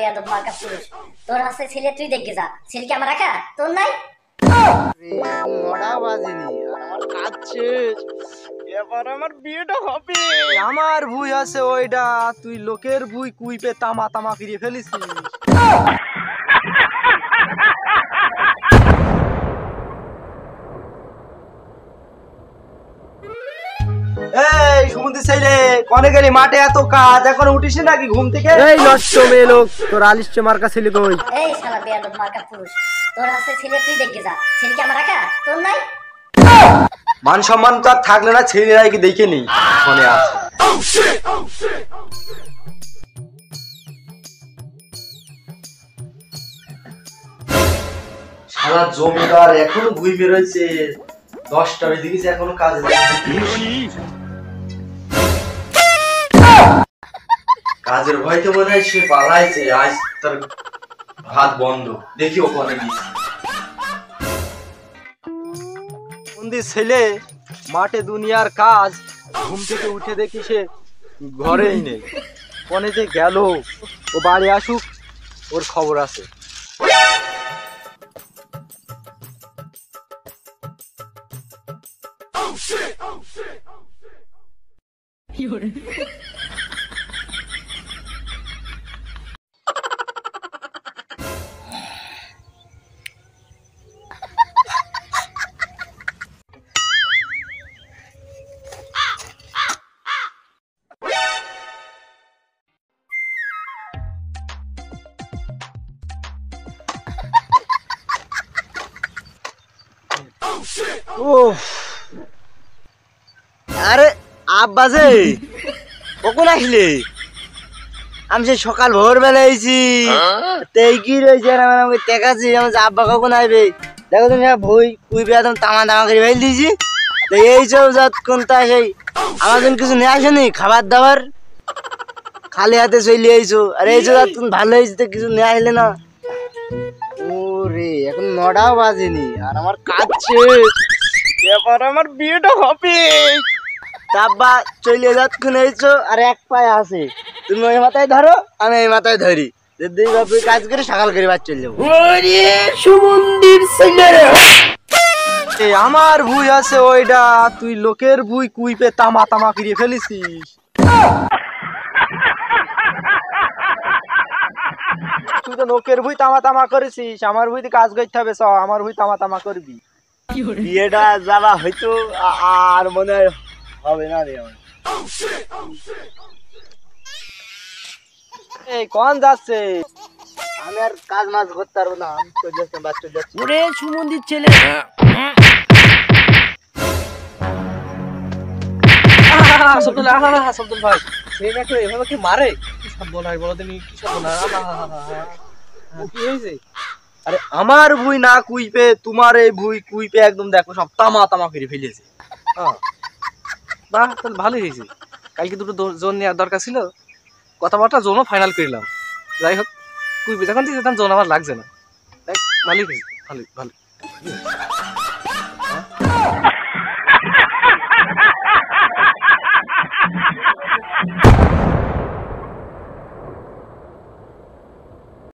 বেয়াদব মার্কা পুরুষ, তোর আছে ছেলে, তুই দেখে যা। ছেলে কি আমার একা, তোর নাই? নড়া বাজেনি আর আমার কাজ শেষ, এবার আমার বিয়েটা হবে। আমার ভুই আছে ওইটা, তুই লোকের ভুই কুইপে তামা তামা ফিরিয়ে ফেলিছিস। এই সুমন্দির ছেলে, কনে গেলি? মাঠে এত কাজ, এখন উঠিস নাকি ঘুম থেকে? এই নষ্ট মেয়ে লোক, তোর আলিশ্য মার্কা ছেলে কই? এই শালা বেয়াদব মার্কা পুরুষ, তোর আছে ছেলে, তুই দেখে যা। ছেলে কি আমার একা, তোর নাই? মান সম্মান তো আর থাকলে না, ছেলেরাই কি দেখে নি মনে আছে। সারা জমিদার এখনো ঘুই বেরোচ্ছে, 10টা বেজে গেছে এখনো কাজে কাজের ভয়তে মনে হয় সে পালাইছে। আজ তার ভাত বন্ধ, দেখি ওখানে গিয়ে। মন্দির ছেলে, মাঠে দুনিয়ার কাজ, ঘুম থেকে উঠে দেখি সে ঘরেই নেই। কোনে যে গেল, ও বাড়ি আসুক, ওর খবর আছে। আরে আব্বা যে কখন আসলে? আমি সেই সকাল ভোরবেলা আইছি, তাই কি রয়েছে আমাকে দেখাচ্ছি আব্বা কখন আসবে। দেখো তুমি ভুই কুইবে একদম তামা তামা করে ফেল দিয়েছি। তো এই সব যতক্ষণ তা সেই আমার জন্য কিছু নিয়ে আসেনি খাবার দাবার, খালি হাতে চলে আইছো। আর এই সব যতক্ষণ ভালো হয়েছে, তো কিছু নিয়ে আসলে না। ওরে এখন 9টাও বাজেনি আর আমার কাজ শেষ, এবার আমার বিয়েটা হবে। তাব্বা চলে যতক্ষণ এইছো আর এক পায়ে আছে, তুমি ওই মাথায় ধরো, আমি এই মাথায় ধরি, দুই বাপে কাজ করে সকাল করে বাদ চলে যাবো। সুমন্দির ছেলে, আমার ভুই আছে ওইটা, তুই লোকের ভুই কুইপে তামা তামা ফিরিয়ে ফেলিছিস। তুই তো লোকের ভুই তামা তামা করেছিস, আমার ভুই কাজ করতে হবে। চ, আমার ভুই তামা তামা করবি। বিয়েটা যাবা হয়তো আর মনে হয় হবে না রে আমার। এই কোন যাচ্ছে? আমি আর কাজ মাছ করতে পারবো না, আমি চলে যাচ্ছি, বাদ চলে যাচ্ছি। ওরে সুমন্দির ছেলে, সব্দুল ভাই, ছেলেটাকে এভাবে কি মারে? কি শব্দ নাই বলো তুমি, কি শব্দ না? কি হয়েছে? আরে আমার ভুই না কুইপে, তোমার এই ভুই কুইপে একদম দেখো সব তামা তামা করে ফেলেছে। বাহ, তাহলে ভালোই হয়েছে। কালকে দুটো জোন নেওয়ার দরকার ছিল, কথাবার্তা জোনও ফাইনাল করলাম। যাই হোক, কুইপে যখন দিয়েছে তখন জোন আমার লাগছে না। ভালোই হয়েছে, ভালোই ভালো।